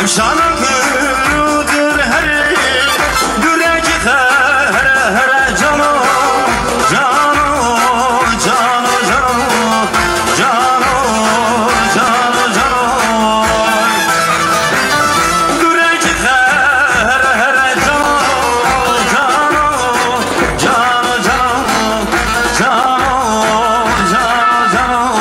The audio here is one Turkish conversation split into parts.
Şanın kırıdır her Dürek her cano Cano Cano Cano Cano Cano Cano Dürek her cano Cano Cano Cano Cano Cano Cano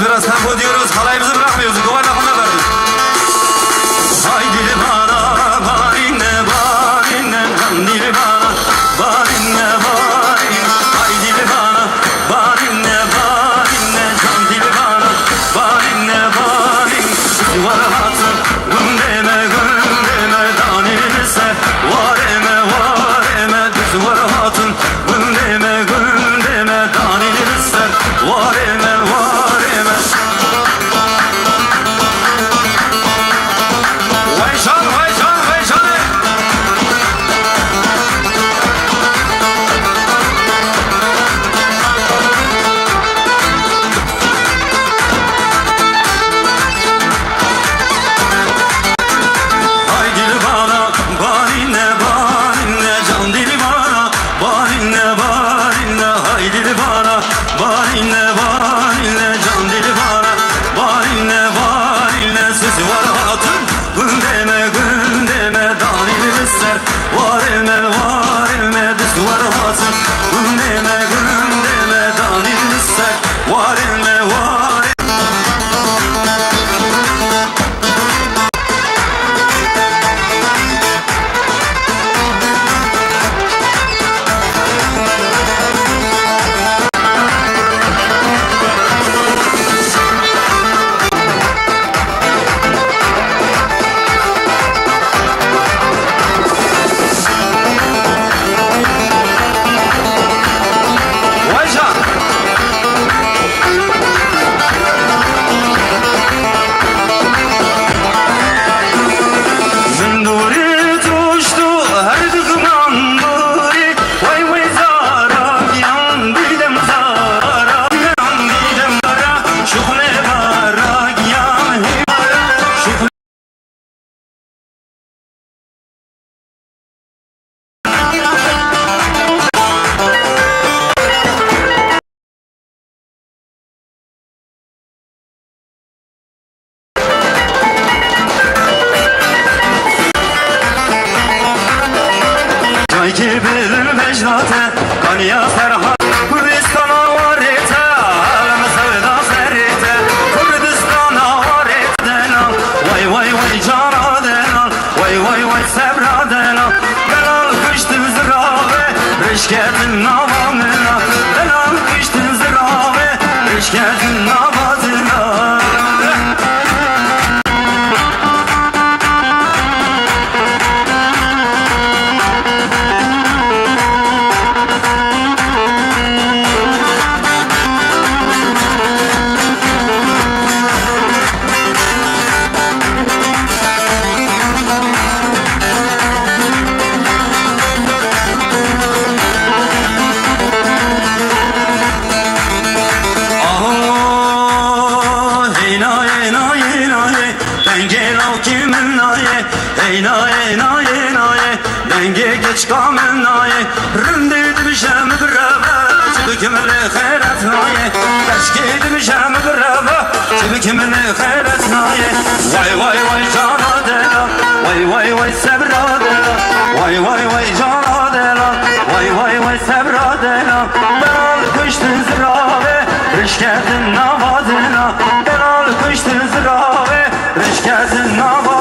biraz tempo diyoruz, halayımızı bırakmıyoruz. Doğal lafına verdik. Haydi bana, barinne, barinne, kandil bana, barinne, barinne, haydi bana, barinne, barinne, kandil bana, barinne, barinne, var hatın, gündeme, gündeme, danilse, var eme, düz var hatın, gündeme, gündeme, danilse, var eme, var eme. Ercan. Zinduri tuştu her dıkman duri. Vay vay zara yan didem zara. Yan didem zara. Şuhle bara yan hibara. Şuhle Cay kibirin mecnate Kaniya Ferhat Kürdistan'a var ete Alem sevda serite Kürdistan'a var etten Vay vay vay cana denal Vay vay vay sebra denal Delal kıştı zirave Reşketin navanına Delal kıştı zirave Reşketin navanına Denge geç kamen naye Rındı dibişem graba Çıbı kimle khairat naye Kaşke dibişem graba Çıbı kimle khairat naye Vay vay vay cana dela Vay vay vay sebra dela Vay vay vay cana dela Vay vay vay sebra dela Beral kıştın zirave Rişketin navadına Beral kıştın zirave Rişketin navadına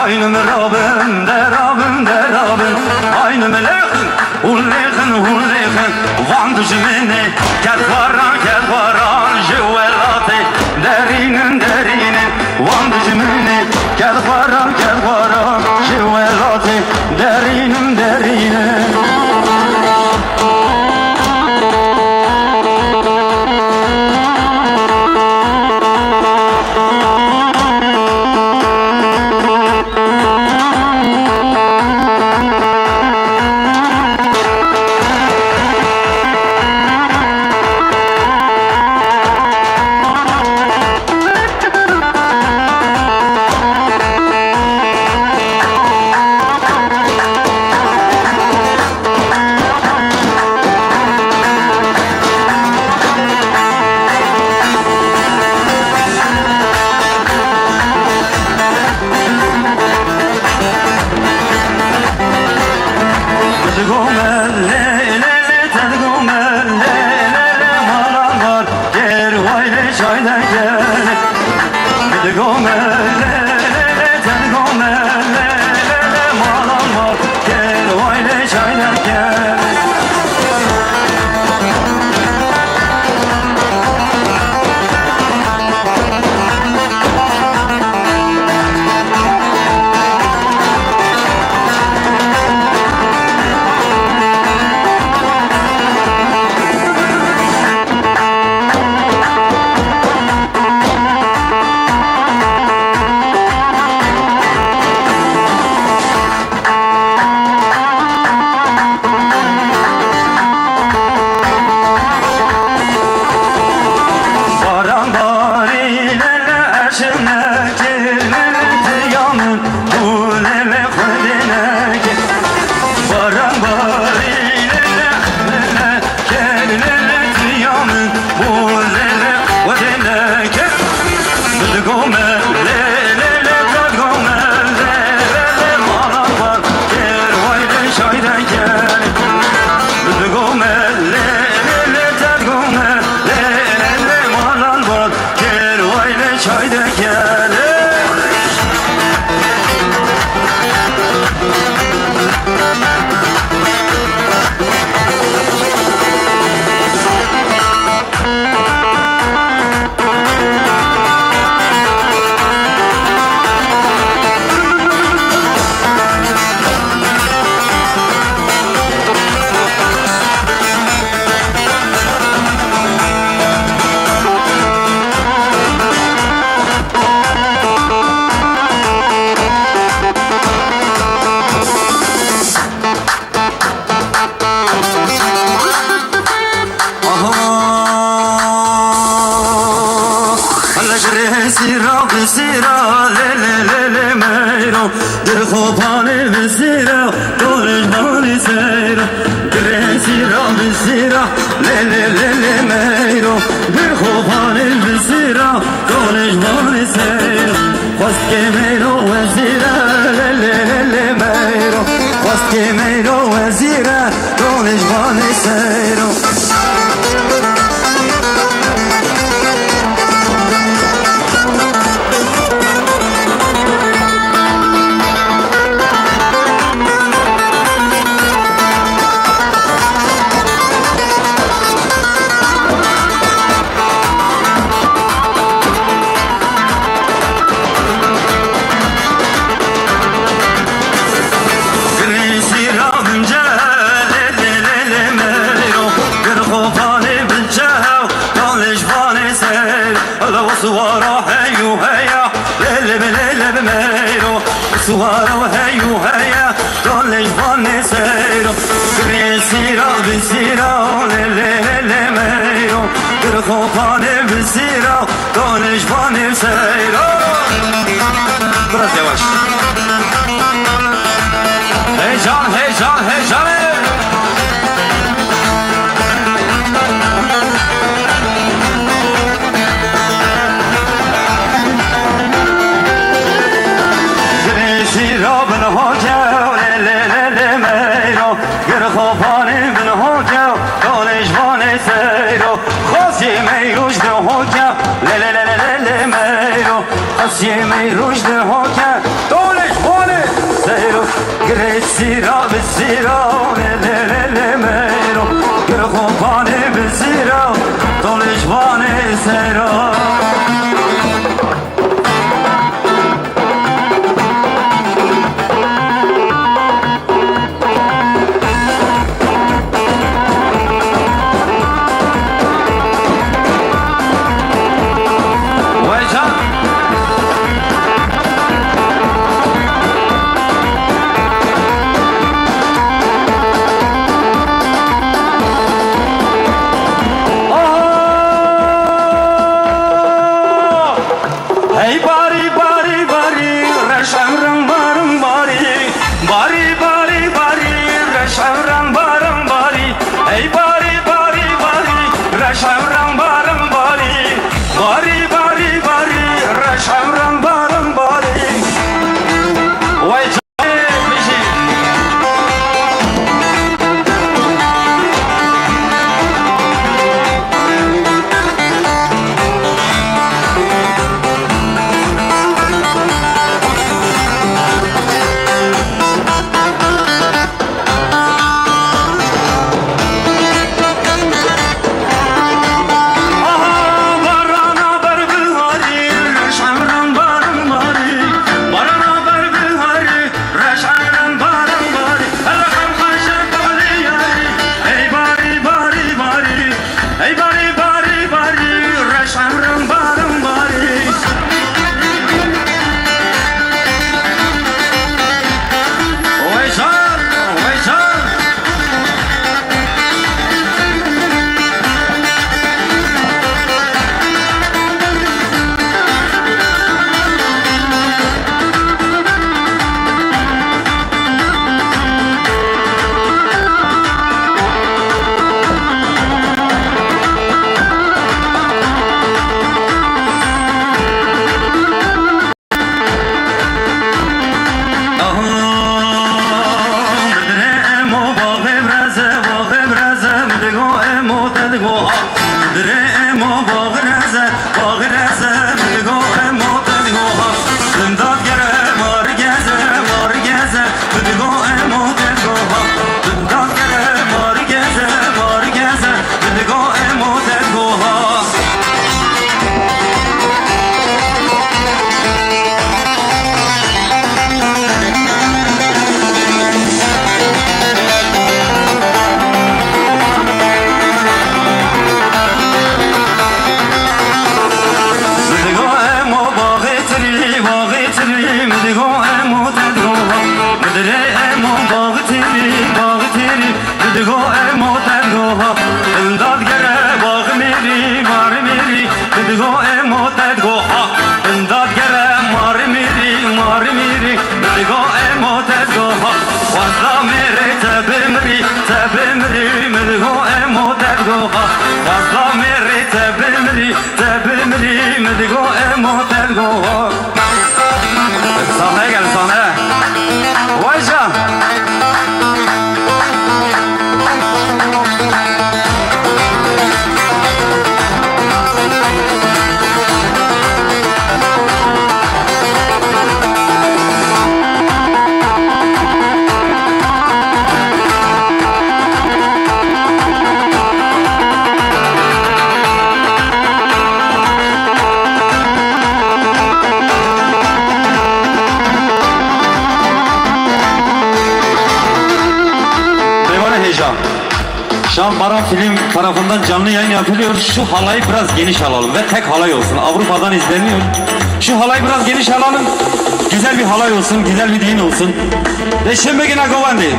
Aynı merabın derabın derabın Aynı melekın ullekin ullekin Vandı cimene kedvaran Jüvelate derinin derinin Vandı cimene kedvaran Jüvelate derinin derinin Baran bari meyro Gresira bizira le le le le meyro Bir khofane bizira Doneş vane seyro Khost ke meyro vezira le le le le meyro Khost ke meyro vezira Doneş vane seyro سوارا هيو هيا ليلة بليلة بميرو سوارا هيو هيا دول جوان سيرو كريسيرا بسيرا ليلة ليلة ميرو كرخوفان بسيرا دول جوان سيرو برز يواش هيجان هيجان هيجان Yemi rujde hoca Doleş vane Seyro Gresira bizira Le le le le meyro Grekopane bizira Doleş vane seyro heyecan. Şu an Baran Film tarafından canlı yayın yapılıyor. Şu halayı biraz geniş alalım ve tek halay olsun. Avrupa'dan izleniyor. Şu halayı biraz geniş alalım. Güzel bir halay olsun, güzel bir düğün olsun. Ve şimdi yine Govandi.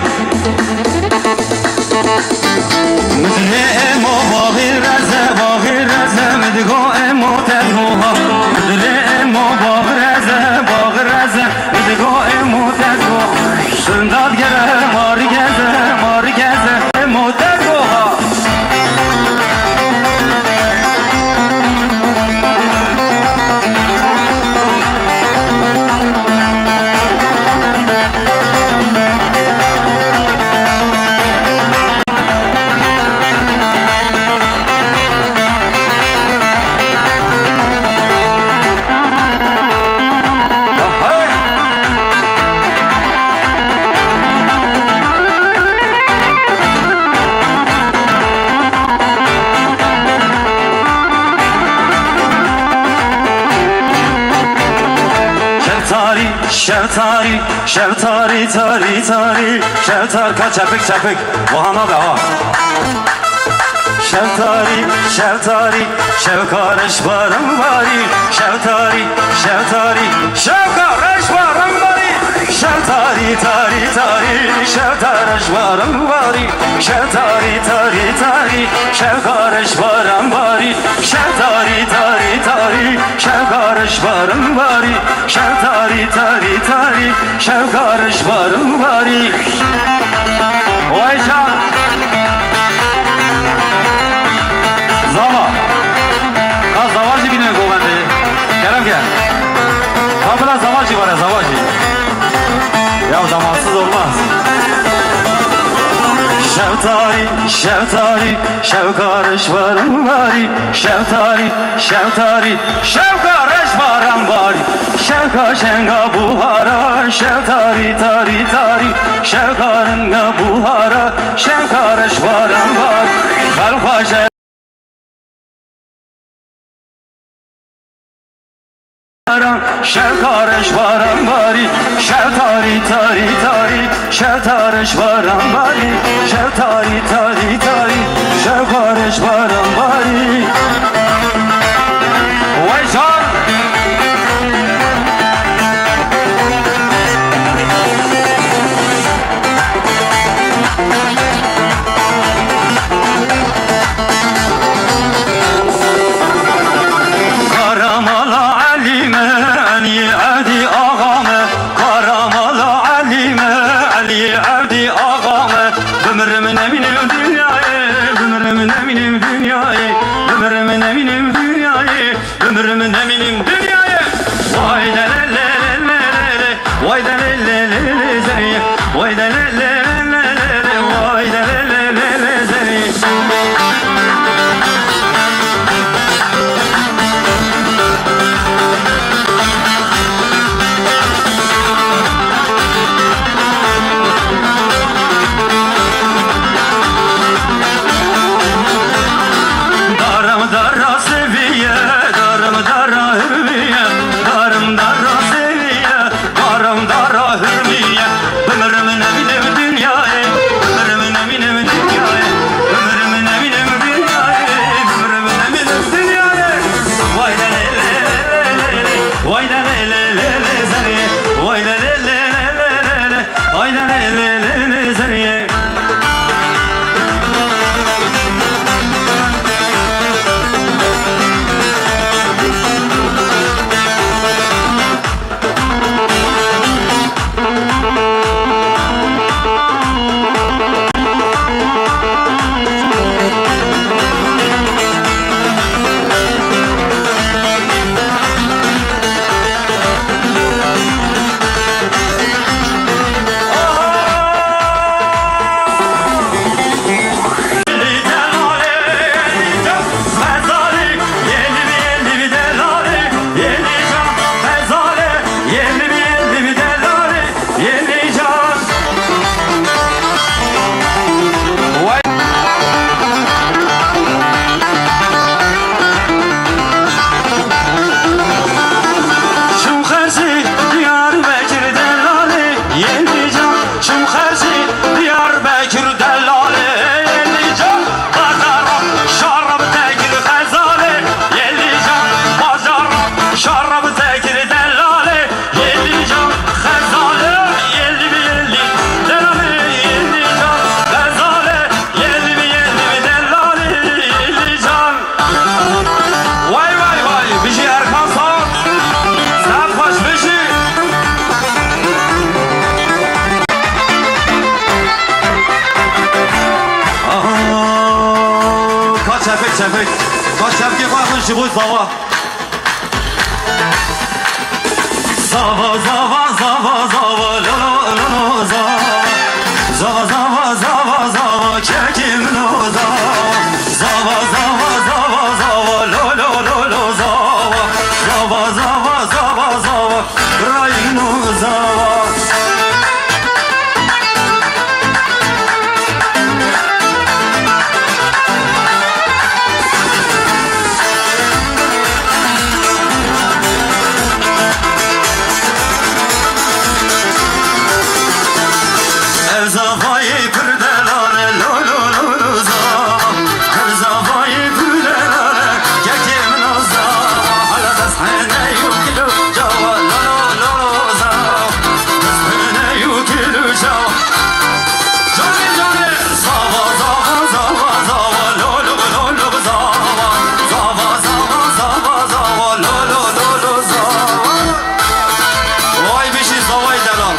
Müdre emo bağıreze bağıreze müdgo emo tergoha. Müdre emo bağıreze müdgo emo tergoha. Sündat gere mar geze emo tergoha. Şevtari, şevtari, tari, tari, şevtar kaç çepik, vahana da ha. Şevtari, şevtari, şevkarış varım vari, şevtari, şevtari, şevkarış varım vari, şevtari, tari, tari, şevkarış varım vari, şevtari, tari, tari, şevkarış varım vari, şevtari, tari, tari, şevkarış varım vari, şevtari, tari, tari, şevkarış varım vari. Vay can! Zama! Kaz zavacı gidiyor Govandi. Kerem gel. Kapıda zavacı var ya, zavacı. Ya zamansız olmaz. Şevtari, şevtari, şevkarış varım vari, şevtari, şevtari, şevkarış varım vari, şevka şenga buhara, şevtari, tari, tari, şevkarınga buhara, şevkarış varım vari, kalfa şevkarış varam bari, şevtari tari tari, şevkarış varam bari, şevtari tari tari, şevkarış varam bari. Vay can! Karamala Alime Ali Abdi ağamı, Karamala Alime Ali Abdi ağamı, ömrümün eminim dünyayı, ömrümün eminim dünyayı, ömrümün eminim dünyayı, ömrümün eminim dünyayı. Vay de le le le le le, vay de le le le le zey, vay de le le le le le, vay de le le le le zey. Darım dara seviye, darım dara hüviye, darım dara çepek. Baş çepki bakın şu bu zava. Zava zava zava zava lo lo lo lo zava. Zava zava zava zava kekim lo zava. Zava zava zava zava lo lo lo lo zava. Zava zava zava zava rayno zava. Zavayı pürdelane lo lo lo lo zava. Zavayı pürdelane kekim lo zava. Hala da sene yukilu java lo lo lo lo zava. Sene yukilu java. Johnny zava zava zava zava lo lo lo lo zava. Zava zava zava zava lo lo lo lo zava. Vay bir şey zavayı delal.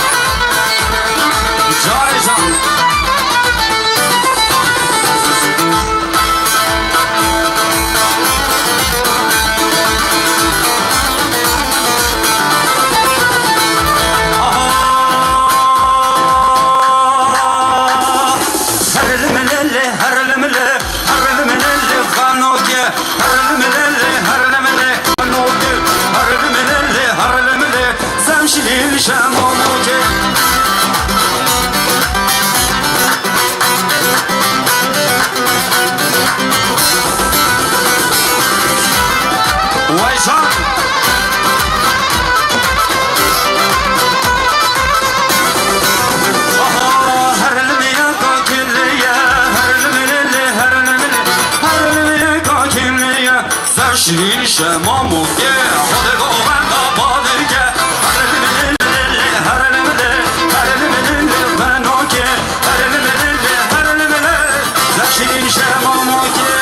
Can. Vay can. Şirin şemamu ye hadi go ben babadır ke şirin şemamu ye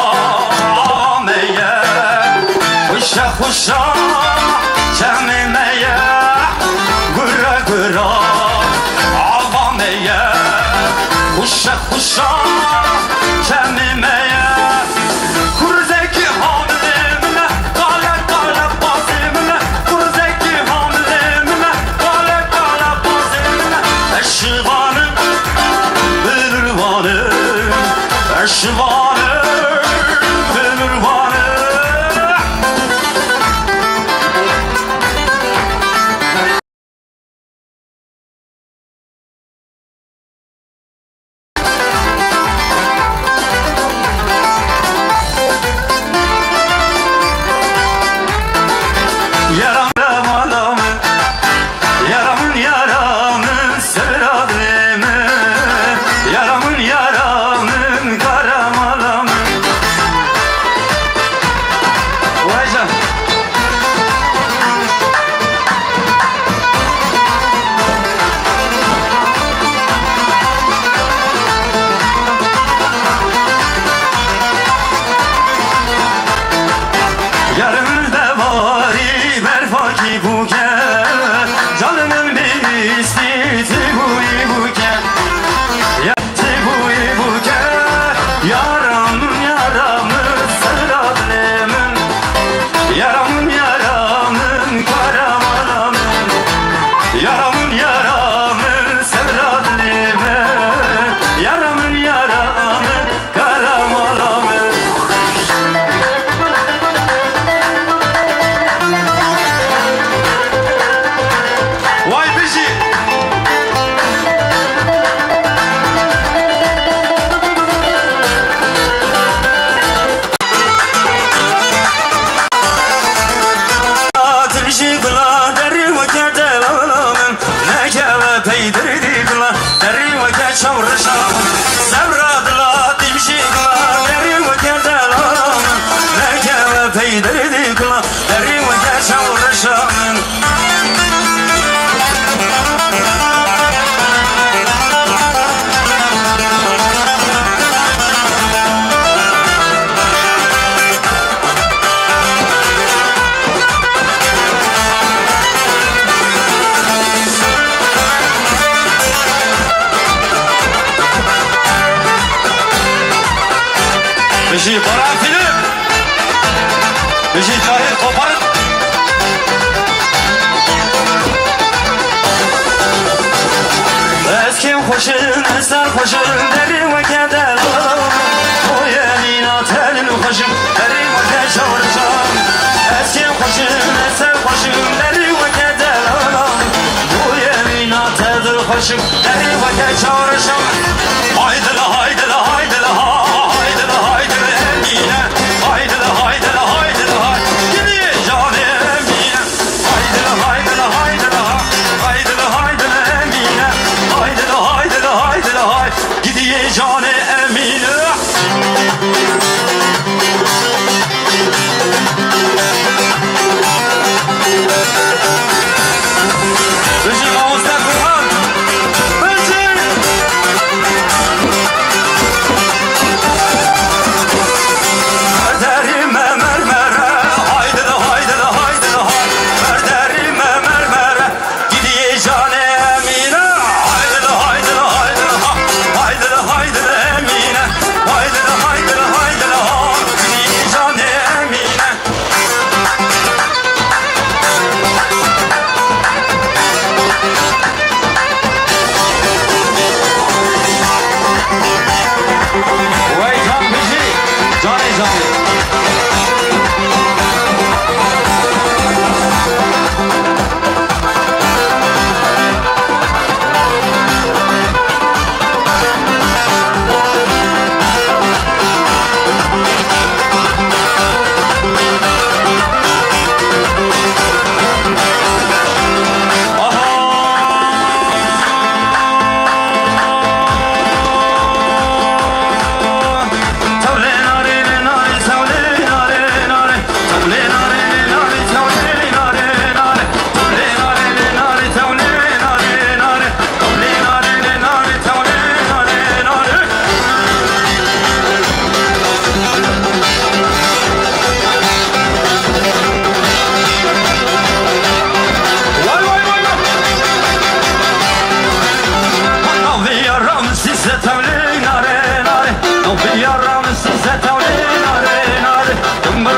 gırameye Huşa huşa çemimeye Gıra gıra avameye Huşa huşa çemimeye Kurzeki hamlemine Kale kale bazimine Kurzeki hamlemine Kale kale bazimine Eşivanı Bülvanı Eşivanı Bülvanı Yaramın yaramın sevradımı Yaramın yaramın karamalamı Vay can Yarın da bari berfaki buket Canımın birisi tibuy buket Ya tibuy buket Yaramın yaramın sevdadımın Yaramın yaramın karamalamın Yaramın yaramın sevdadımın Yaramın yaramın karamalamın Vay bizi Atışı kula deri vaket elamın Nekeve peydirdi kula deri vaket çavrışamın Sevradıla dimşi kula deri vaket elamın Nekeve peydirdi kula deri vaket çavrışamın Bizi Baran Film Bizi Cahil Koparın Eskim hoşun, eser hoşun Derin ve kedel O yemina telin hoşum Derin ve kedel çağıracağım Eskim hoşun, eser hoşun Derin ve kedel O yemina telin hoşum Derin ve kedel çağıracağım Haydıla haydıla haydıla haydıla haydıla emine Haydıla haydıla haydıla haydıla Gidiyor canı emine Haydıla haydıla haydıla haydıla haydıla emine Haydıla haydıla haydıla hay Gidiyor canı emine Bıcık ağızda Kur'an Bıcık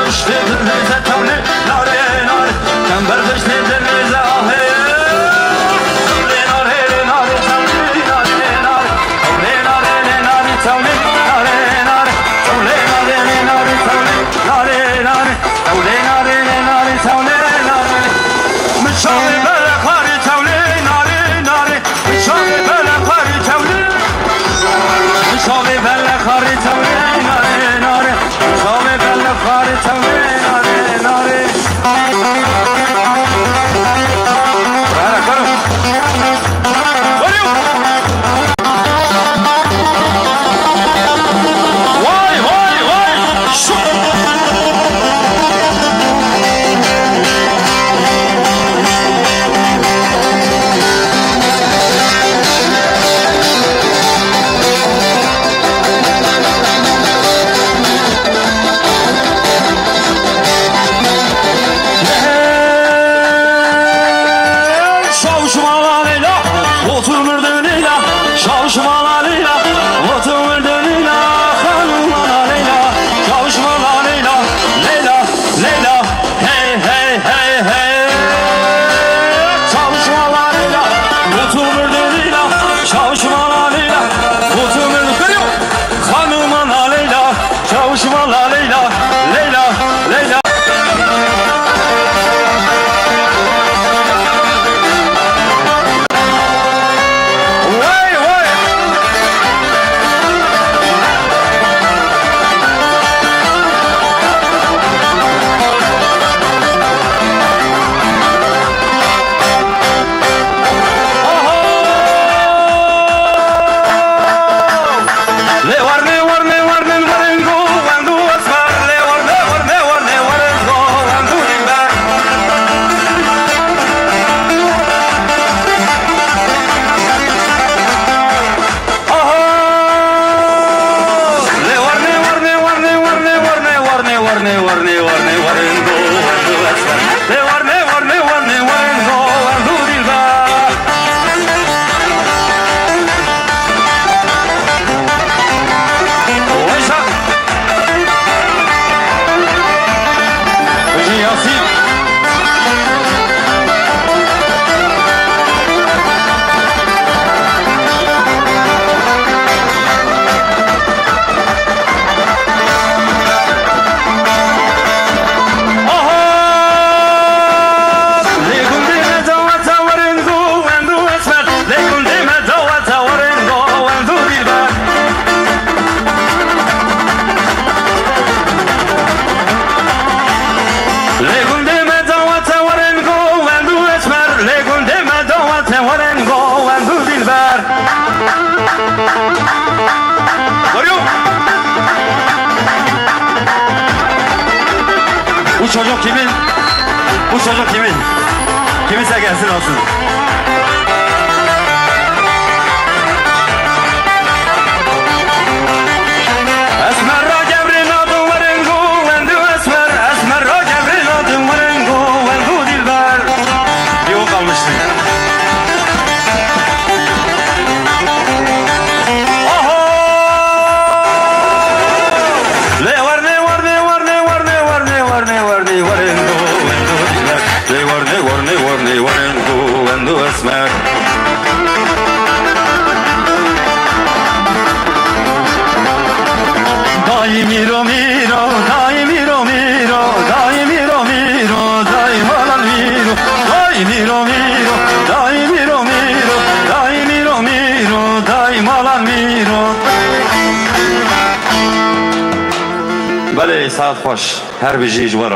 kışlı dilimize tavli nare nare Tembel kışlı dilimize ahe Tavli nare nare tavli nare nare Tavli nare nare tavli nare nare Tavli nare nare tavli nare nare Tavli nare nare tavli nare Müşavi böyle kari tavli nare nare Müşavi böyle kari tavli Müşavi böyle kari tavli nare nare Müşavi böyle kari tavli nare nare Bravo karım Vay vay vay Şu Şavşmalarıyla oturmurdunuyla Şavşmalarıyla oturmurdunuyla Hanımlarıyla Şavşmalarıyla Leyla Leyla Hey hey hey hey Şavşmalarıyla oturmurdunuyla Şavşmalarıyla oturmurdunuyla Hanımlarıyla Şavşmalarıyla Leyla Leyla Vay vay Le var ne var ne var ne varengo Vandu asmar Le var ne var ne var ne varengo Vandu imber Le var ne var ne var ne var ne var ne var ne var ne var ne var ne varengo Vandu asmar Le var ne var ne var ne varengo Vandu dilber Oysa Yasin Bu çocuk kimin? Bu çocuk kimin? Kiminse gelsin olsun. Esmer Ragebrin adı varengo Vendu esmer Esmer Ragebrin adı varengo Vendu dilber Bir o kalmıştı. Oho Le var ne var ne var ne var ne var ne var ne var ne varengo Vendu dilber Le var ne var ne var ne varengo Vendu esmer Dai miro miro, dai miro miro, dai miro miro, dai malan miro, dai miro miro, dai miro miro, dai miro miro, dai malan miro. Bale saat hoş, her bir şey var.